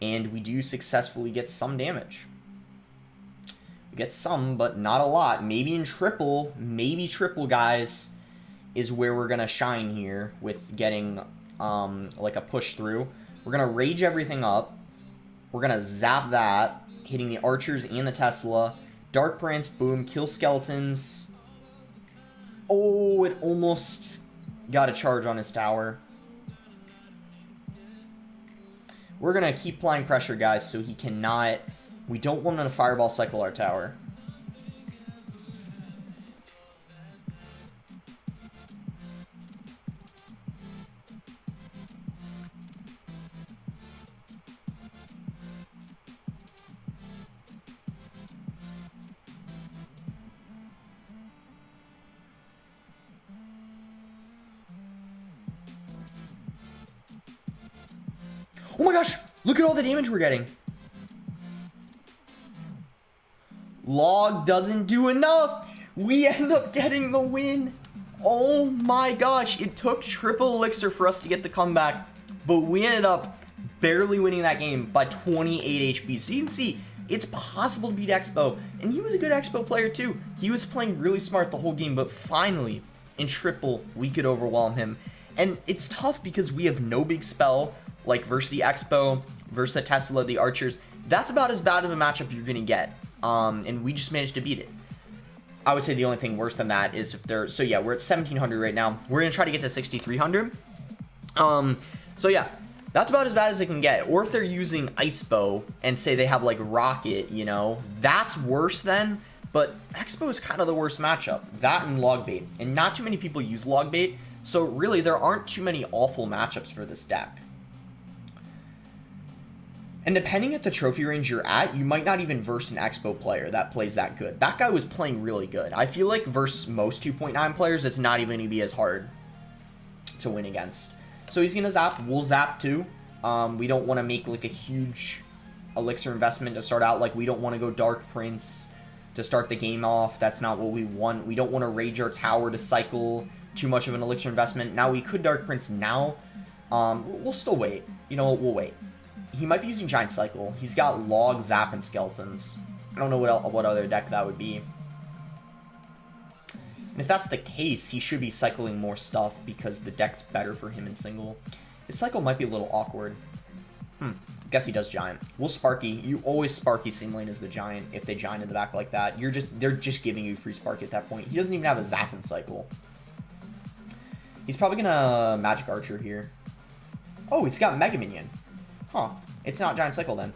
And we do successfully get some damage. We get some, but not a lot. Maybe triple, guys, is where we're going to shine here with getting like a push through. We're going to rage everything up. We're going to zap that, hitting the archers and the Tesla. Dark Prince, boom, kill skeletons. Oh, it almost got a charge on his tower. We're going to keep applying pressure, guys, so he cannot... We don't want him to fireball cycle our tower. Oh my gosh! Look at all the damage we're getting. Log doesn't do enough. We end up getting the win. Oh my gosh. It took triple elixir for us to get the comeback, but we ended up barely winning that game by 28 HP. So you can see it's possible to beat Expo, and he was a good Expo player too. He was playing really smart the whole game, but finally in triple we could overwhelm him. And it's tough because we have no big spell like versus the Expo, versus the Tesla, the archers. That's about as bad of a matchup you're gonna get. And we just managed to beat it. I would say the only thing worse than that is if they're... So yeah, we're at 1700 right now. We're gonna try to get to 6300. So yeah, that's about as bad as it can get. Or if they're using Ice Bow and say they have like Rocket, you know, that's worse then. But Expo is kind of the worst matchup. That and Logbait. And not too many people use Logbait. So really, there aren't too many awful matchups for this deck. And depending at the trophy range you're at, you might not even verse an Expo player that plays that good. That guy was playing really good. I feel like versus most 2.9 players, it's not even going to be as hard to win against. So he's going to zap. We'll zap too. We don't want to make like a huge elixir investment to start out. Like we don't want to go Dark Prince to start the game off. That's not what we want. We don't want to rage our tower to cycle too much of an elixir investment. Now we could Dark Prince now. We'll still wait. You know, we'll wait. He might be using Giant Cycle. He's got Log, Zap, and Skeletons. I don't know what other deck that would be. And if that's the case, he should be cycling more stuff because the deck's better for him in single. His cycle might be a little awkward. Guess he does Giant. We'll Sparky. You always Sparky same lane as the Giant if they Giant in the back like that. They're just giving you free Sparky at that point. He doesn't even have a Zap and cycle. He's probably gonna Magic Archer here. Oh, he's got Mega Minion. Huh. It's not Giant Cycle then.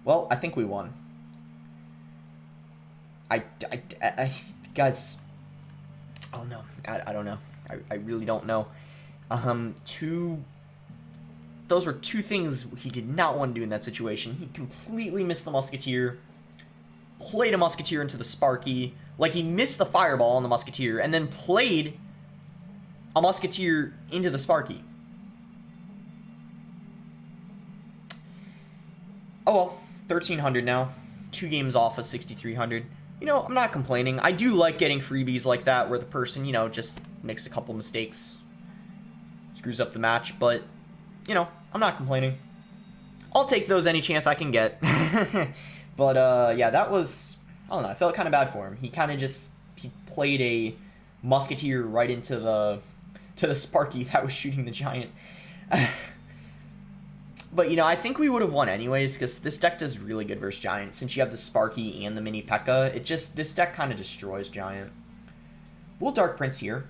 Well, I think we won. Guys, oh no, I don't know. I really don't know. Those were two things he did not want to do in that situation. He completely missed the Musketeer, played a Musketeer into the Sparky, like he missed the Fireball on the Musketeer, and then played a Musketeer into the Sparky. Oh well, 1300 now. 2 games off of 6300. You know, I'm not complaining. I do like getting freebies like that where the person, you know, just makes a couple mistakes, screws up the match, but, you know, I'm not complaining. I'll take those any chance I can get. But, yeah, that was, I don't know, I felt kind of bad for him. He kind of just, he played a Musketeer right into the Sparky that was shooting the Giant. But, you know, I think we would have won anyways, because this deck does really good versus Giant. Since you have the Sparky and the Mini P.E.K.K.A, this deck kind of destroys Giant. We'll Dark Prince here.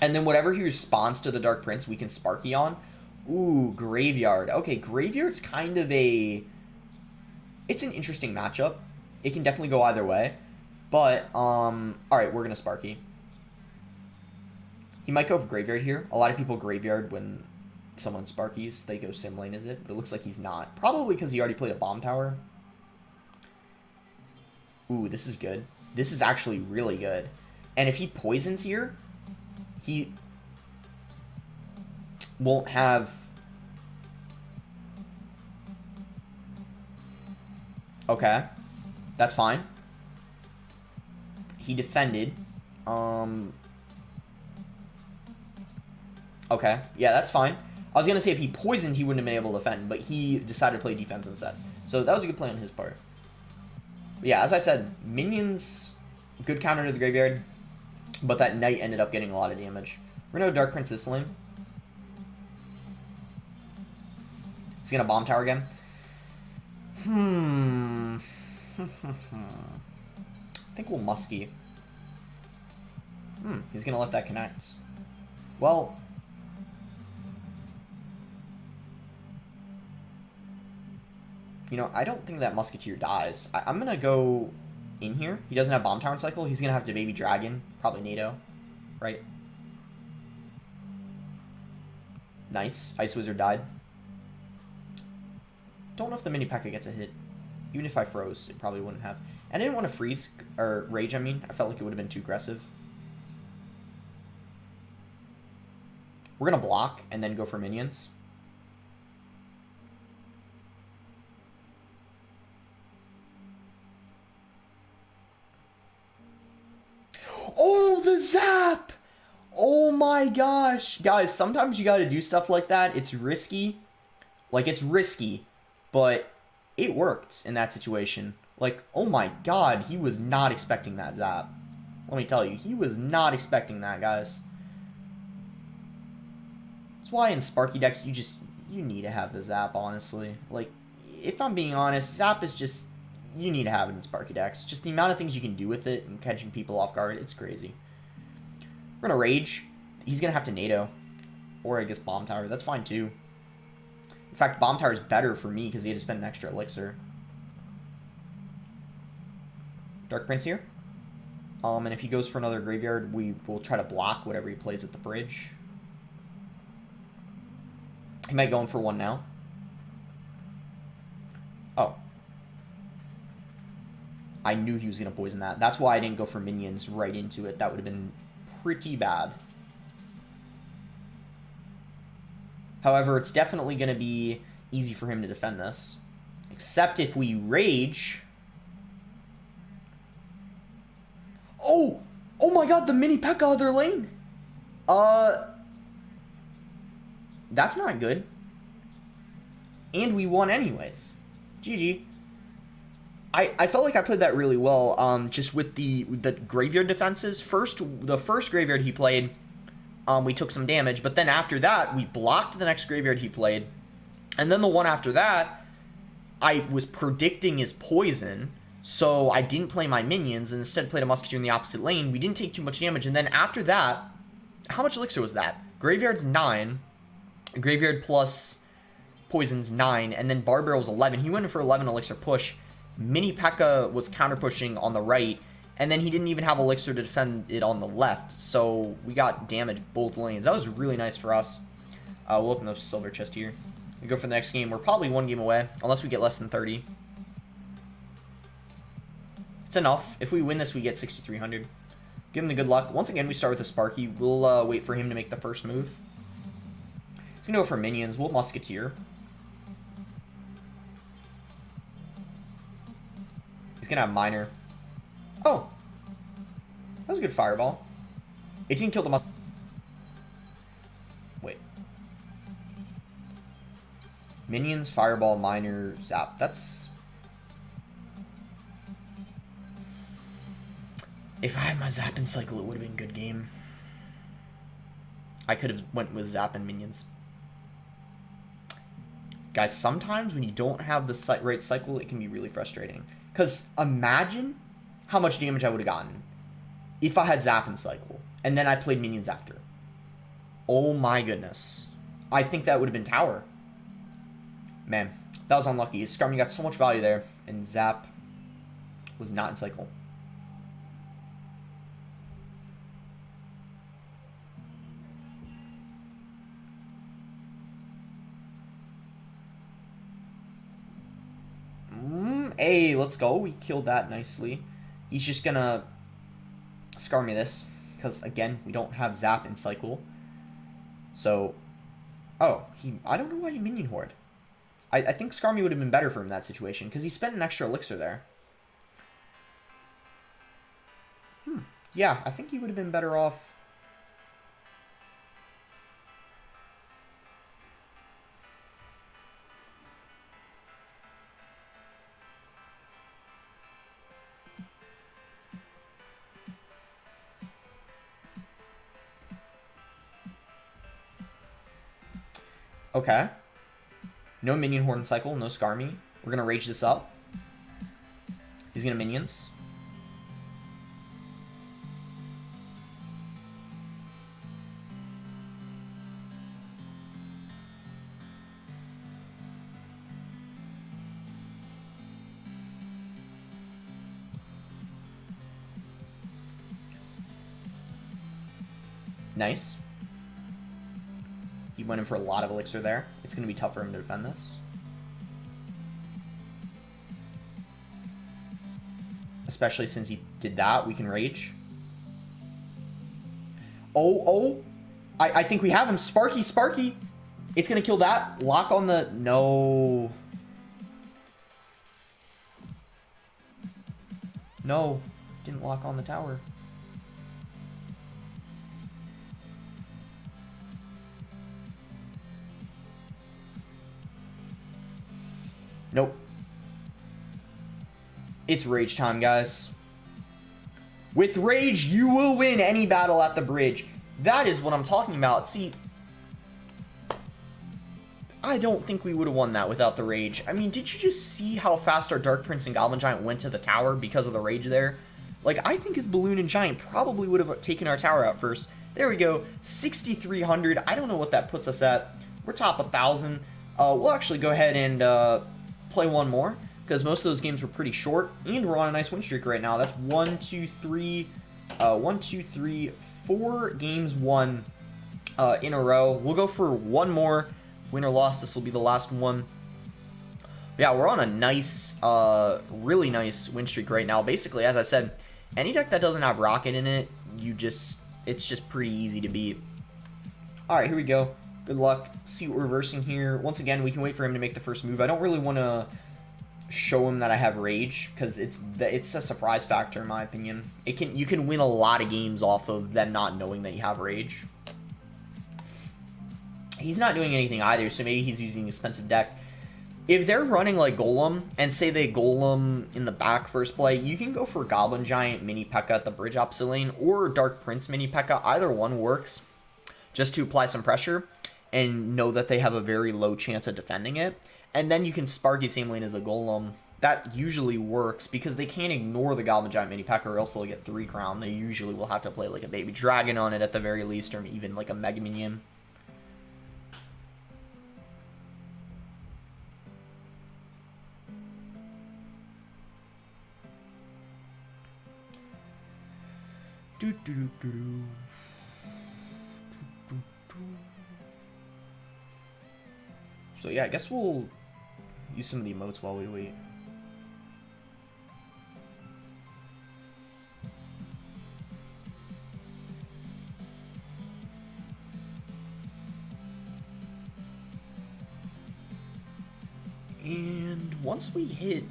And then whatever he responds to the Dark Prince, we can Sparky on. Ooh, Graveyard. Okay, Graveyard's kind of it's an interesting matchup. It can definitely go either way. But, alright, we're going to Sparky. He might go for Graveyard here. A lot of people Graveyard when someone Sparkies. They go sim lane, is it? But it looks like he's not. Probably because he already played a Bomb Tower. Ooh, this is good. This is actually really good. And if he poisons here, won't have... Okay. That's fine. He defended. Okay. Yeah, that's fine. I was going to say if he poisoned, he wouldn't have been able to defend, but he decided to play defense instead. So that was a good play on his part. But yeah, as I said, minions, good counter to the graveyard, but that knight ended up getting a lot of damage. We're going to Dark Prince this lane. He's going to bomb tower again. I think we'll Muskie. He's going to let that connect. Well... You know, I don't think that Musketeer dies. I'm going to go in here. He doesn't have Bomb Tower Cycle. He's going to have to Baby Dragon. Probably NATO. Right? Nice. Ice Wizard died. Don't know if the Mini P.E.K.K.A gets a hit. Even if I froze, it probably wouldn't have. And I didn't want to freeze, or rage, I mean. I felt like it would have been too aggressive. We're going to block and then go for minions. Oh, the zap! Oh my gosh. Guys, sometimes you gotta do stuff like that. It's risky. Like, it's risky. But it worked in that situation. Like, oh my god, he was not expecting that zap. Let me tell you, he was not expecting that, guys. That's why in Sparky decks, you need to have the zap, honestly. Like, if I'm being honest, zap is just... You need to have it in Sparky decks. Just the amount of things you can do with it and catching people off guard, it's crazy. We're going to Rage. He's going to have to NATO. Or I guess Bomb Tower. That's fine too. In fact, Bomb Tower is better for me because he had to spend an extra elixir. Dark Prince here. And if he goes for another graveyard, we will try to block whatever he plays at the bridge. He might go in for one now. Oh. I knew he was going to poison that. That's why I didn't go for minions right into it. That would have been pretty bad. However, it's definitely going to be easy for him to defend this. Except if we rage... Oh! Oh my god, the mini P.E.K.K.A other lane! That's not good. And we won anyways. GG. I felt like I played that really well, just with the graveyard defenses. The first graveyard he played, we took some damage, but then after that, we blocked the next graveyard he played, and then the one after that, I was predicting his poison, so I didn't play my minions, and instead played a Musketeer in the opposite lane. We didn't take too much damage, and then after that, how much elixir was that? Graveyard's 9, graveyard plus poison's 9, and then Bar Barrel's 11. He went in for 11 elixir push. Mini P.E.K.K.A was counter pushing on the right, and then he didn't even have elixir to defend it on the left, so we got damage both lanes. That was really nice for us. We'll open the silver chest here. We go for the next game. We're probably one game away, unless we get less than 30. It's enough. If we win this, we get 6,300. Give him the good luck. Once again, we start with the Sparky. We'll wait for him to make the first move. He's going to go for minions. We'll Musketeer. He's going to have Miner. Oh. That was a good Fireball. 18 killed the Mus... Wait. Minions, Fireball, Miner, Zap. That's... If I had my Zap and Cycle, it would have been a good game. I could have went with Zap and Minions. Guys, sometimes when you don't have the right cycle, it can be really frustrating. Because imagine how much damage I would have gotten if I had Zap and Cycle, and then I played Minions after. Oh my goodness. I think that would have been Tower. Man, that was unlucky. Skarmy got so much value there, and Zap was not in Cycle. Hey, let's go. We killed that nicely. He's just gonna Skarmy this, because again, we don't have Zap and Cycle. So Oh, I don't know why he minion horde. I think Skarmy would have been better for him in that situation, because he spent an extra elixir there. Yeah, I think he would have been better off. Okay. No minion horde cycle, no Skarmy. We're going to rage this up. He's going to minions. Nice. He went in for a lot of elixir there. It's going to be tough for him to defend this. Especially since he did that, we can rage. Oh. I think we have him. Sparky. It's going to kill that. Lock on the... No. No. Didn't lock on the tower. Nope. It's rage time, guys. With rage, you will win any battle at the bridge. That is what I'm talking about. See, I don't think we would have won that without the rage. I mean, did you just see how fast our Dark Prince and Goblin Giant went to the tower because of the rage there? Like, I think his Balloon and Giant probably would have taken our tower out first. There we go. 6,300. I don't know what that puts us at. We're top 1,000. We'll actually go ahead and play one more, because most of those games were pretty short, and we're on a nice win streak right now. That's 4 games won in a row. We'll go for one more. Win or loss, this will be the last one. Yeah, we're on a nice, really nice win streak right now. Basically, as I said, any deck that doesn't have Rocket in it, it's just pretty easy to beat. Alright, here we go. Good luck. See what we're reversing here. Once again, we can wait for him to make the first move. I don't really want to show him that I have rage, because it's a surprise factor in my opinion. You can win a lot of games off of them not knowing that you have rage. He's not doing anything either, so maybe he's using an expensive deck. If they're running like Golem, and say they Golem in the back first play, you can go for Goblin Giant Mini P.E.K.K.A at the bridge opposite lane, or Dark Prince Mini P.E.K.K.A. Either one works, just to apply some pressure and know that they have a very low chance of defending it. And then you can Sparky same lane as the Golem. That usually works, because they can't ignore the Goblin Giant Mini P.E.K.K.A, or else they'll get 3 crown. They usually will have to play like a Baby Dragon on it at the very least, or even like a Mega Minion. So yeah, I guess we'll use some of the emotes while we wait. And once we hit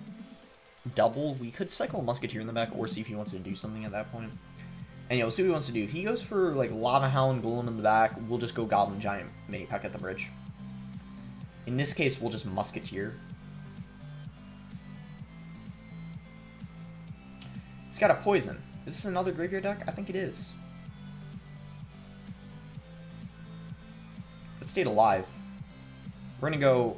double, we could cycle a Musketeer in the back, or see if he wants to do something at that point. And yeah, we'll see what he wants to do. If he goes for like Lava Hound, Golem in the back, we'll just go Goblin Giant Mini P.E.K.K.A at the bridge. In this case, we'll just Musketeer. He's got a Poison. Is this another graveyard deck? I think it is. It stayed alive. We're gonna go...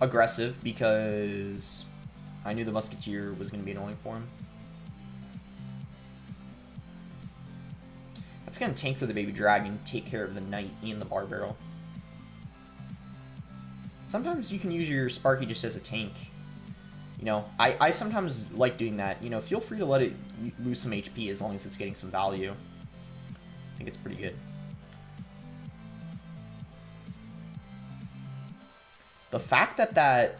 aggressive, because I knew the Musketeer was going to be annoying for him. That's going to tank for the Baby Dragon, take care of the Knight and the Bar Barrel. Sometimes you can use your Sparky just as a tank. You know, I sometimes like doing that. You know, feel free to let it lose some HP as long as it's getting some value. I think it's pretty good. The fact that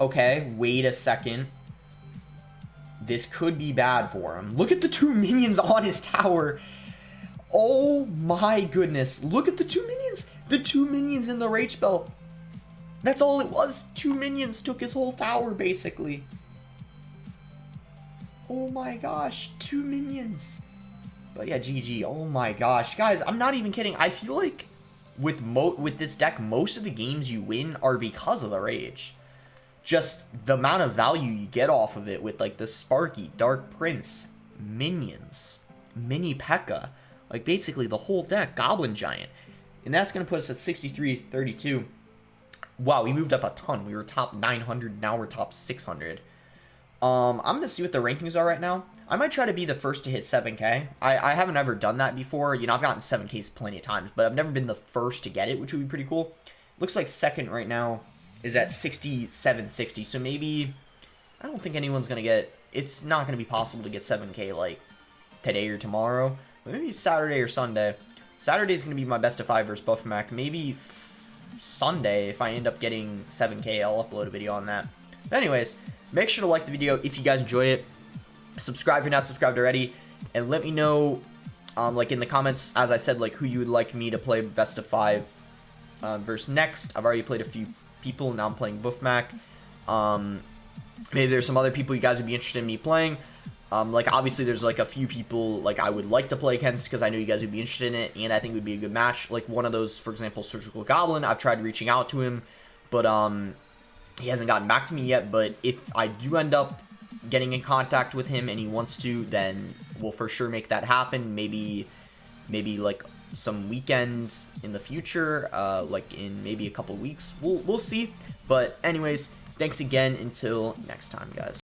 Okay, wait a second. This could be bad for him. Look at the 2 minions on his tower. Oh my goodness. Look at the 2 minions. The 2 minions in the rage spell. That's all it was. 2 minions took his whole tower, basically. Oh my gosh. 2 minions. But yeah, GG. Oh my gosh. Guys, I'm not even kidding. I feel like with this deck, most of the games you win are because of the rage. Just the amount of value you get off of it with like the Sparky, Dark Prince, minions, Mini P.E.K.K.A. Like basically the whole deck, Goblin Giant. And that's going to put us at 63-32. Wow, we moved up a ton. We were top 900, now we're top 600. I'm going to see what the rankings are right now. I might try to be the first to hit 7K. I haven't ever done that before. You know, I've gotten 7Ks plenty of times, but I've never been the first to get it, which would be pretty cool. Looks like second right now is at 6760, so maybe, I don't think anyone's going to get, it's not going to be possible to get 7K, like, today or tomorrow. Maybe Saturday or Sunday. Saturday is going to be my best of 5 versus Buff Mac. Maybe Sunday, if I end up getting 7K, I'll upload a video on that. But anyways, make sure to like the video if you guys enjoy it. Subscribe if you're not subscribed already. And let me know, like, in the comments, as I said, like, who you would like me to play best of 5 versus next. I've already played a few people, now I'm playing Buff Mac. Maybe there's some other people you guys would be interested in me playing. Like, obviously, there's, like, a few people, like, I would like to play against, because I know you guys would be interested in it, and I think it would be a good match. Like, one of those, for example, Surgical Goblin, I've tried reaching out to him, but, he hasn't gotten back to me yet, but if I do end up getting in contact with him and he wants to, then we'll for sure make that happen. Maybe, like, some weekends in the future, like, in maybe a couple weeks. We'll see, but anyways, thanks again, until next time, guys.